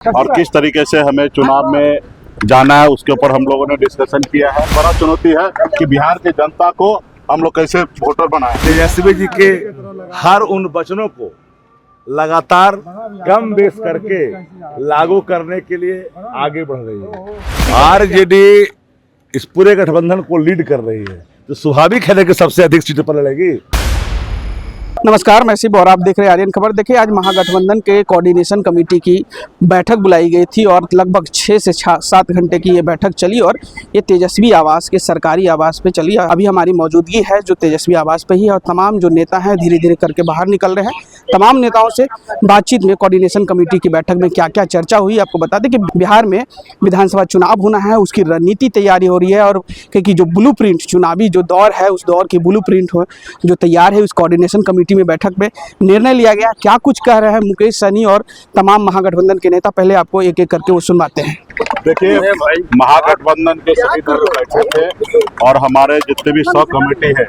और किस तरीके से हमें चुनाव में जाना है उसके ऊपर हम लोगों ने डिस्कशन किया है। बड़ा चुनौती है कि बिहार की जनता को हम लोग कैसे वोटर बनाएं। तेजस्वी जी के हर उन वचनों को लगातार कम बेस करके लागू करने के लिए आगे बढ़ रही है। आरजेडी इस पूरे गठबंधन को लीड कर रही है, तो स्वाभाविक है कि सबसे अधिक सीटों पर लड़ेगी। नमस्कार, मैं शिव और आप देख रहे हैं आर्यन खबर। देखिए, आज महागठबंधन के कोऑर्डिनेशन कमेटी की बैठक बुलाई गई थी और लगभग 6 से 7 घंटे की ये बैठक चली और ये तेजस्वी आवास के सरकारी आवास पे चली। अभी हमारी मौजूदगी है जो तेजस्वी आवास पे ही, और तमाम जो नेता हैं धीरे धीरे करके बाहर निकल रहे हैं। तमाम नेताओं से बातचीत में कोऑर्डिनेशन कमेटी की बैठक में क्या क्या चर्चा हुई, आपको बता दें कि बिहार में विधानसभा चुनाव होना है, उसकी रणनीति तैयारी हो रही है और क्योंकि जो ब्लूप्रिंट चुनावी जो दौर है उस दौर की ब्लूप्रिंट जो तैयार है, उस कोऑर्डिनेशन कमेटी में बैठक में निर्णय लिया गया। क्या कुछ कह रहे हैं मुकेश सहनी और तमाम महागठबंधन के नेता, पहले आपको एक एक करके वो सुनवाते हैं। देखिए, महागठबंधन के सभी दल बैठे थे और हमारे जितने भी सब कमेटी है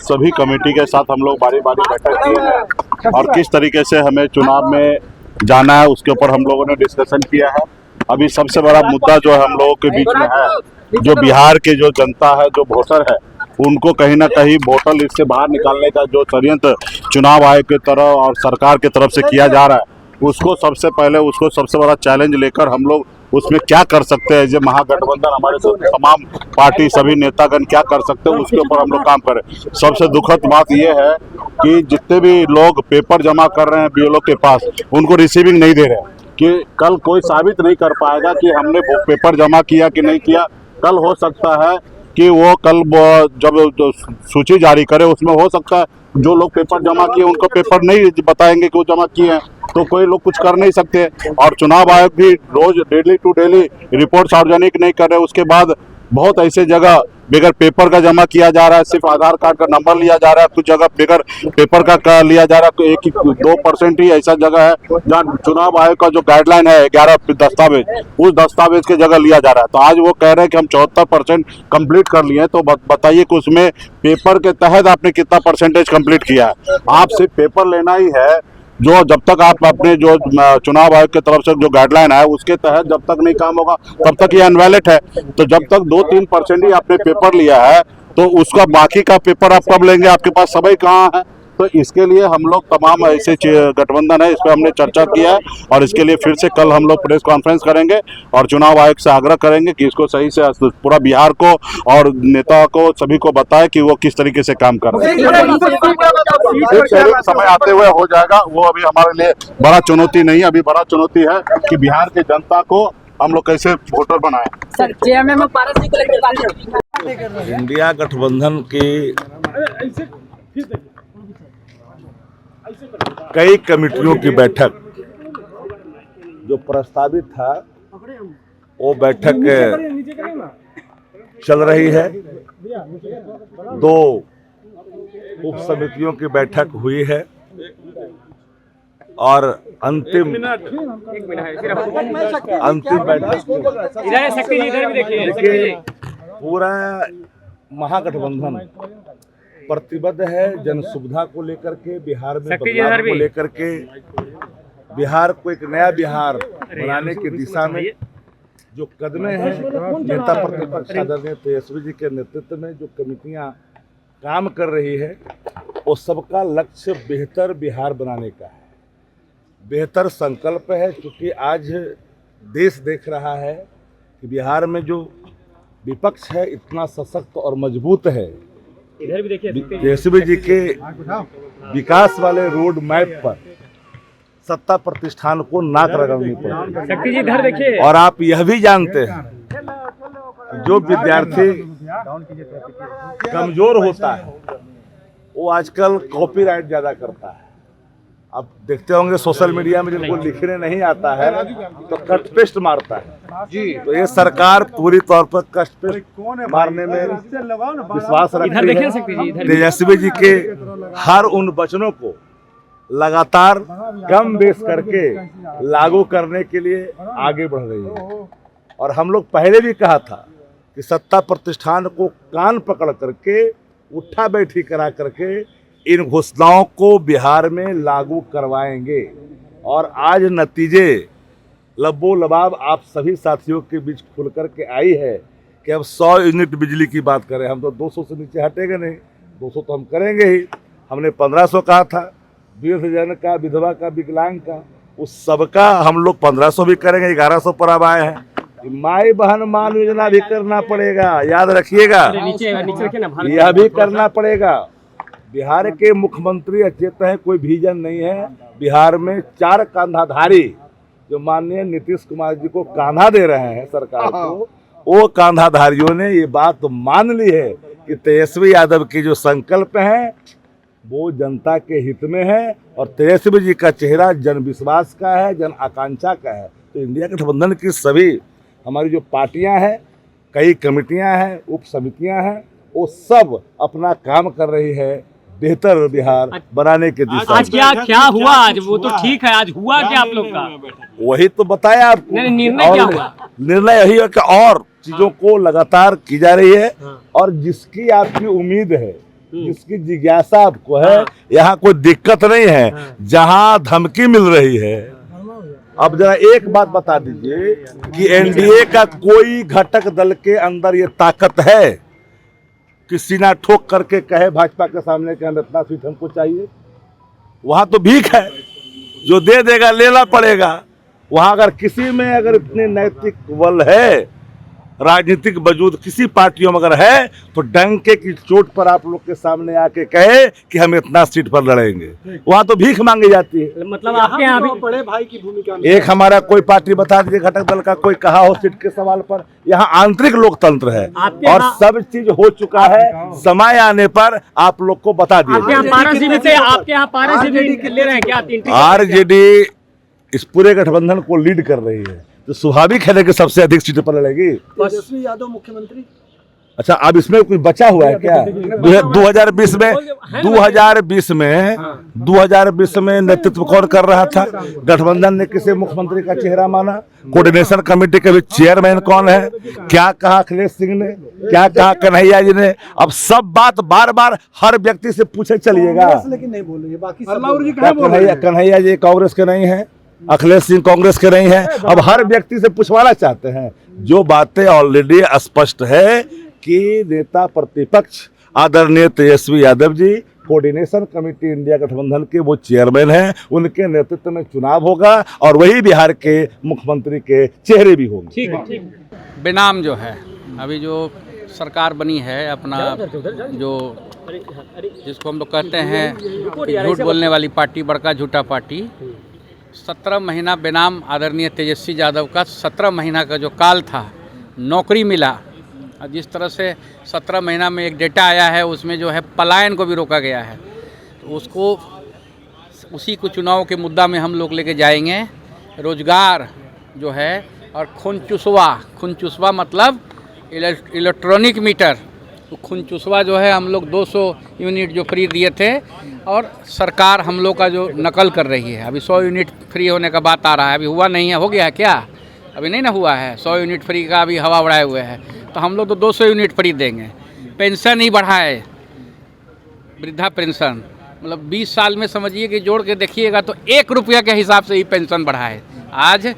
सभी कमेटी के साथ हम लोग बारी बारी बैठक किए हैं और किस तरीके से हमें चुनाव में जाना है उसके ऊपर हम लोगों ने डिस्कशन किया है। अभी सबसे बड़ा मुद्दा जो हम लोगों के बीच में है, जो बिहार के जो जनता है, जो वोटर है, उनको कहीं ना कहीं वोटर लिस्ट से बाहर निकालने का जो षड्यंत्र चुनाव आयोग की तरफ और सरकार की तरफ से किया जा रहा है, उसको सबसे बड़ा चैलेंज लेकर हम लोग उसमें क्या कर सकते हैं, जो महागठबंधन हमारे तमाम पार्टी सभी नेतागण क्या कर सकते हैं उसके ऊपर हम लोग काम करें। सबसे दुखद बात यह है कि जितने भी लोग पेपर जमा कर रहे हैं बीएलओ के पास, उनको रिसीविंग नहीं दे रहे हैं कि कल कोई साबित नहीं कर पाएगा कि हमने पेपर जमा किया कि नहीं किया। कल हो सकता है कि वो कल जब सूची जारी करे उसमें हो सकता है जो लोग पेपर जमा किए उनको पेपर नहीं बताएंगे कि वो जमा किए हैं, तो कोई लोग कुछ कर नहीं सकते। और चुनाव आयोग भी रोज डेली टू डेली रिपोर्ट सार्वजनिक नहीं कर रहे। उसके बाद बहुत ऐसे जगह बगैर पेपर का जमा किया जा रहा है, सिर्फ आधार कार्ड का नंबर लिया जा रहा है, कुछ जगह बगैर पेपर का लिया जा रहा है। 1-2% ही ऐसा जगह है जहाँ चुनाव आयोग का जो गाइडलाइन है 11 दस्तावेज, उस दस्तावेज की जगह लिया जा रहा है। तो आज वो कह रहे हैं कि हम 74% कंप्लीट कर लिए हैं, तो बताइए कि उसमें पेपर के तहत आपने कितना परसेंटेज कंप्लीट किया है। आप सिर्फ पेपर लेना ही है, जो जब तक आप अपने जो चुनाव आयोग की तरफ से जो गाइडलाइन है उसके तहत जब तक नहीं काम होगा तब तक ये अनवैलिड है। तो जब तक 2-3% ही आपने पेपर लिया है तो उसका बाकी का पेपर आप कब लेंगे, आपके पास समय कहाँ है। तो इसके लिए हम लोग तमाम ऐसे गठबंधन है, इस पर हमने चर्चा किया है और इसके लिए फिर से कल हम लोग प्रेस कॉन्फ्रेंस करेंगे और चुनाव आयोग से आग्रह करेंगे कि इसको सही से पूरा बिहार को और नेता को सभी को बताए कि वो किस तरीके से काम कर रहे हैं। समय आते हुए हो जाएगा, वो अभी हमारे लिए बड़ा चुनौती नहीं है। अभी बड़ा चुनौती है कि बिहार की जनता को हम लोग कैसे वोटर बनाए। इंडिया गठबंधन की कई कमेटियों की बैठक जो प्रस्तावित था वो बैठक चल रही है। 2 उप समितियों की बैठक हुई है और अंतिम बैठक देखिए, पूरा महागठबंधन प्रतिबद्ध है जन सुविधा को लेकर के, बिहार में बदलाव को लेकर के, बिहार को एक नया बिहार बनाने की दिशा में जो कदमें हैं नेता प्रतिपक्ष आदरणीय तेजस्वी जी के नेतृत्व में जो कमेटियां काम कर रही है, वो सबका लक्ष्य बेहतर बिहार बनाने का है, बेहतर संकल्प है। क्योंकि आज देश देख रहा है कि बिहार में जो विपक्ष है इतना सशक्त और मजबूत है। इधर भी देखिए, तेजस्वी जी के विकास वाले रोड मैप पर सत्ता प्रतिष्ठान को नाक रगड़नी पड़ेगी। और आप यह भी जानते हैं कि जो विद्यार्थी कमजोर होता है वो आजकल कॉपीराइट ज्यादा करता है। आप देखते होंगे सोशल मीडिया में जिनको लिखने नहीं आता है तो कट पेस्ट मारता है जी। तो ये सरकार पूरी तौर पर कट पेस्ट मारने में विश्वास रखती है। तेजस्वी जी के हर उन वचनों को लगातार कम बेस करके लागू करने के लिए आगे बढ़ रही है। और हम लोग पहले भी कहा था कि सत्ता प्रतिष्ठान को कान पकड़ करके उठा बैठी करा करके इन घोषणाओं को बिहार में लागू करवाएंगे। और आज नतीजे लब्बो लबाब आप सभी साथियों के बीच खुल कर के आई है कि अब 100 यूनिट बिजली की बात करें। हम तो 200 से नीचे हटेंगे नहीं, 200 तो हम करेंगे ही। हमने 1500 कहा था, वृद्धजन का, विधवा का, विकलांग का, उस सबका हम लोग 1500 भी करेंगे, 1100 पर अब आए हैं। माई बहन मान योजना भी करना पड़ेगा, याद रखिएगा, यह भी करना पड़ेगा। बिहार के मुख्यमंत्री अचेत हैं, कोई विजन नहीं है। बिहार में 4 कांधाधारी जो माननीय नीतीश कुमार जी को कांधा दे रहे हैं सरकार को, वो कांधाधारियों ने ये बात तो मान ली है कि तेजस्वी यादव की जो संकल्प है वो जनता के हित में है और तेजस्वी जी का चेहरा जन विश्वास का है, जन आकांक्षा का है। तो इंडिया गठबंधन की सभी हमारी जो पार्टियां हैं, कई कमेटियां हैं, उप समितियां हैं, वो सब अपना काम कर रही है बेहतर बिहार बनाने के दिशा। आज क्या हुआ? आज वो तो ठीक है, आज हुआ क्या आप लोग का? वही तो बताया आपको। निर्णय क्या हुआ? निर्णय यही है कि और चीजों को लगातार की जा रही है और जिसकी आपकी उम्मीद है, जिसकी जिज्ञासा आपको है, यहाँ कोई दिक्कत नहीं है। जहाँ धमकी मिल रही है, अब जरा एक बात बता दीजिए कि एनडीए का कोई घटक दल के अंदर ये ताकत है कि सीना ठोक करके कहे भाजपा के सामने कि हम इतना सीट हमको चाहिए? वहां तो भीख है, जो दे देगा लेना पड़ेगा। वहां अगर किसी में अगर इतनी नैतिक बल है, राजनीतिक वजूद किसी पार्टियों में अगर है, तो डंके की चोट पर आप लोग के सामने आके कहे कि हम इतना सीट पर लड़ेंगे। वहां तो भीख मांगी जाती है। मतलब आपके यहाँ भी बड़े भाई की भूमिका में एक हमारा कोई पार्टी बता दीजिए घटक दल का कोई कहा हो सीट के सवाल पर। यहाँ आंतरिक लोकतंत्र है और सब चीज हो चुका है। समय आने पर आप लोग को बता दिया। आपके यहाँ पारा ले रहे हैं क्या? आरजेडी इस पूरे गठबंधन को लीड कर रही है, तो स्वाभाविक है कि सबसे अधिक सीटें पर लड़ेगी। तेजस्वी यादव मुख्यमंत्री। अच्छा, अब इसमें कोई बचा हुआ है क्या? 2020 में नेतृत्व कौन कर रहा था? गठबंधन ने किसे मुख्यमंत्री का चेहरा माना? कोऑर्डिनेशन कमेटी के भी चेयरमैन कौन है? क्या कहा अखिलेश सिंह ने, क्या कहा कन्हैया जी ने? अब सब बात बार बार हर व्यक्ति से पूछे चलिएगा। लेकिन नहीं बोलेंगे बाकी कन्हैया जी कांग्रेस के नहीं है, अखिलेश सिंह कांग्रेस के नहीं है। अब हर व्यक्ति से पूछवाना चाहते हैं। जो बातें ऑलरेडी स्पष्ट है कि नेता प्रतिपक्ष आदरणीय Tejashwi Yadav ji coordination committee India गठबंधन के वो चेयरमैन हैं, उनके नेतृत्व में चुनाव होगा और वही बिहार के मुख्यमंत्री के चेहरे भी होंगे। ठीक। बेनाम जो है अभी जो सरकार बनी है, अपना जो जिसको हम लोग कहते हैं कि झूठ बोलने वाली पार्टी, बड़का झूठा पार्टी, 17 महीना बेनाम आदरणीय तेजस्वी यादव का 17 महीना का जो काल था, नौकरी मिला। जिस तरह से 17 महीना में एक डेटा आया है, उसमें जो है पलायन को भी रोका गया है, तो उसको उसी को चुनाव के मुद्दा में हम लोग लेके जाएंगे। रोजगार जो है और खून चुसवा मतलब इलेक्ट्रॉनिक मीटर, तो खून चुसवा जो है हम लोग 200 यूनिट जो फ्री दिए थे और सरकार हम लोग का जो नकल कर रही है। अभी 100 यूनिट फ्री होने का बात आ रहा है, अभी हुआ नहीं है। हो गया है क्या? अभी नहीं ना हुआ है। 100 यूनिट फ्री का अभी हवा उड़ाए हुए है, तो हम लोग तो 200 यूनिट फ्री देंगे। पेंशन ही बढ़ाए, वृद्धा पेंशन मतलब 20 साल में समझिए कि जोड़ के देखिएगा तो 1 रुपया के हिसाब से ही पेंशन बढ़ाए। आज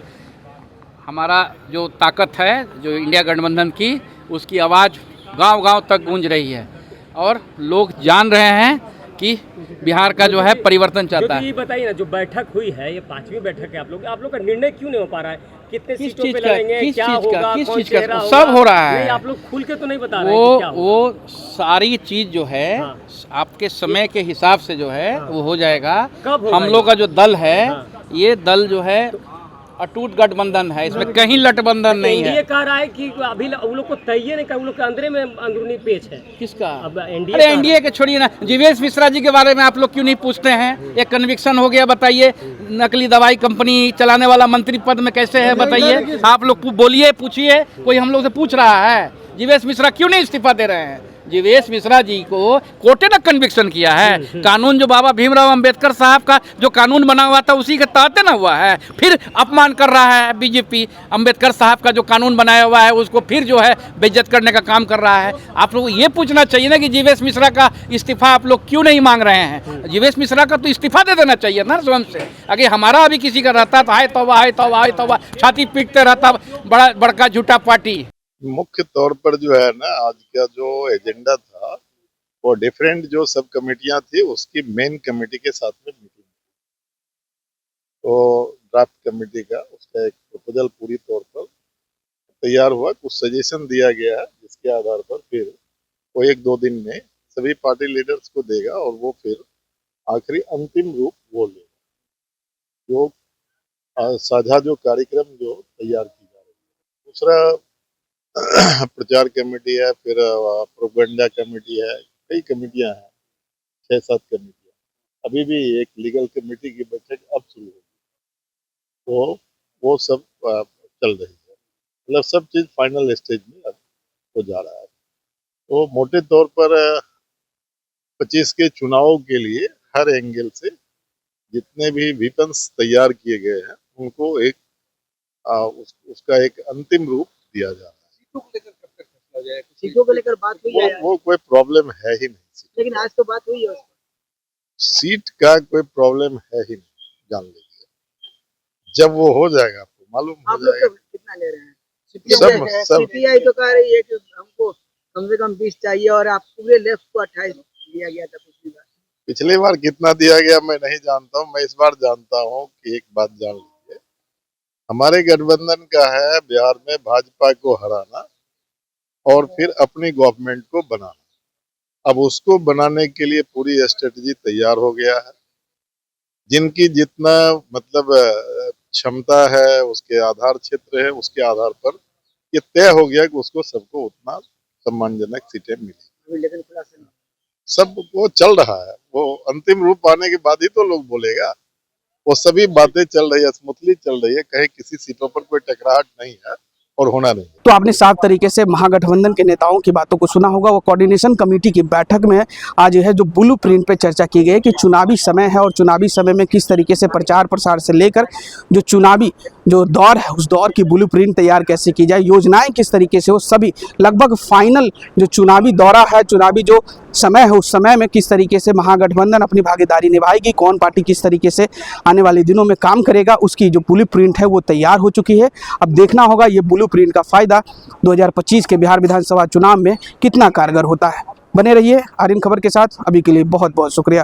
हमारा जो ताकत है, जो इंडिया गठबंधन की, उसकी आवाज़ गांव-गांव तक गूंज रही है और लोग जान रहे हैं कि बिहार का जो है परिवर्तन चाहता है। ये बताइए ना, जो बैठक हुई है, ये 5वीं बैठक है आप लोग का निर्णय क्यों नहीं हो पा रहा है? कितने सीटों पे लड़ेंगे, क्या होगा, कौन चेहरा होगा? सब हो रहा है। नहीं, आप लोग खुल के तो नहीं बता रहे हैं कि क्या होगा। वो सारी चीज जो है आपके समय के हिसाब से जो है वो हो जाएगा। कब होगा? हम लोग का जो दल है, ये दल जो है अटूट गठबंधन है, इसमें कहीं लटबंधन नहीं है। एनडीए कह रहा है कि अभी उन लोग को तय नहीं, उन लोग के अंदर में अंदरूनी पेच है। किसका? अब अरे एनडीए के छोड़िए ना, जीवेश मिश्रा जी के बारे में आप लोग क्यों नहीं पूछते हैं? एक कन्विक्शन हो गया, बताइए। नकली दवाई कंपनी चलाने वाला मंत्री पद में कैसे है बताइए? आप लोग बोलिए, पूछिए, कोई हम लोग से पूछ रहा है? जीवेश मिश्रा क्यों नहीं इस्तीफा दे रहे हैं? जीवेश मिश्रा जी को कोर्टे ने कन्विक्शन किया है। कानून जो बाबा भीमराव अंबेडकर साहब का जो कानून बना हुआ था उसी के तहत ना हुआ है। फिर अपमान कर रहा है बीजेपी, अंबेडकर साहब का जो कानून बनाया हुआ है उसको फिर जो है बेइज्जत करने का काम कर रहा है। आप लोग ये पूछना चाहिए ना कि जीवेश मिश्रा का इस्तीफा आप लोग क्यों नहीं मांग रहे हैं। जीवेश मिश्रा का तो इस्तीफा दे देना चाहिए ना स्वयं से। अगर हमारा अभी किसी का रहता तो हाय तौबा हाय तौबा हाय तौबा छाती पीटते रहता बड़का झूठा पार्टी। मुख्य तौर पर जो है ना, आज का जो एजेंडा था वो डिफरेंट जो सब कमेटियां थी उसकी मेन कमेटी के साथ में मीटिंग, तो ड्राफ्ट कमेटी का उसका एक प्रपोजल पूरी तौर पर तैयार हुआ, कुछ सजेशन दिया गया है जिसके आधार पर फिर वो 1-2 दिन में सभी पार्टी लीडर्स को देगा और वो फिर आखिरी अंतिम रूप वो लेगा जो साझा जो कार्यक्रम जो तैयार की जा रही है। दूसरा प्रचार कमेटी है, फिर प्रोपेगेंडा कमेटी है, कई कमेटियां हैं, 6-7 कमेटियां। अभी भी एक लीगल कमेटी की बैठक अब शुरू होगी, तो वो सब चल रही है। मतलब सब चीज फाइनल स्टेज में अब हो जा रहा है। तो मोटे तौर पर 25 के चुनाव के लिए हर एंगल से जितने भी विपन्स तैयार किए गए हैं उनको एक उसका एक अंतिम रूप दिया जा रहा है। सीटों को लेकर बात हुई है, वो कोई प्रॉब्लम है ही नहीं। लेकिन आज तो बात हुई है। सीट का कोई प्रॉब्लम है ही नहीं, जान लीजिए। जब वो हो जाएगा आपको मालूम हो आप लोग जाएगा। तो कितना ले रहे हैं? सब सीपीआई तो कह रही है कि हमको कम से कम 20 चाहिए और आप पूरे लेफ्ट को 28 दिया गया था पिछली बार। पिछली बार कितना दिया गया मैं नहीं जानता हूँ, मैं इस बार जानता हूँ कि एक बात जान लीजिए, हमारे गठबंधन का है बिहार में भाजपा को हराना और फिर अपनी गवर्नमेंट को बनाना। अब उसको बनाने के लिए पूरी स्ट्रेटजी तैयार हो गया है। जिनकी जितना मतलब क्षमता है, उसके आधार क्षेत्र है, उसके आधार पर ये तय हो गया कि उसको सबको उतना सम्मानजनक सीटें मिली। लेकिन खुलासा सब वो चल रहा है, वो अंतिम रूप आने के बाद ही तो लोग बोलेगा। वो सभी बातें चल रही है, स्मूथली चल रही है, कहीं किसी सीटों पर कोई टकराहट नहीं है और होना नहीं। तो आपने साफ तरीके से महागठबंधन के नेताओं की बातों को सुना होगा। वो कोऑर्डिनेशन कमेटी की बैठक में आज है जो ब्लूप्रिंट पे चर्चा की गई कि चुनावी समय है और चुनावी समय में किस तरीके से प्रचार प्रसार से लेकर जो चुनावी जो दौर है उस दौर की ब्लूप्रिंट तैयार कैसे की जाए, योजनाएं किस तरीके से हो, सभी लगभग फाइनल जो चुनावी दौरा है, चुनावी जो समय है उस समय में किस तरीके से महागठबंधन अपनी भागीदारी निभाएगी, कौन पार्टी किस तरीके से आने वाले दिनों में काम करेगा, उसकी जो ब्लूप्रिंट है वो तैयार हो चुकी है। अब देखना होगा ये ब्लूप्रिंट का फायदा 2025 के बिहार विधानसभा चुनाव में कितना कारगर होता है। बने रहिए आर्यन खबर के साथ। अभी के लिए बहुत बहुत शुक्रिया।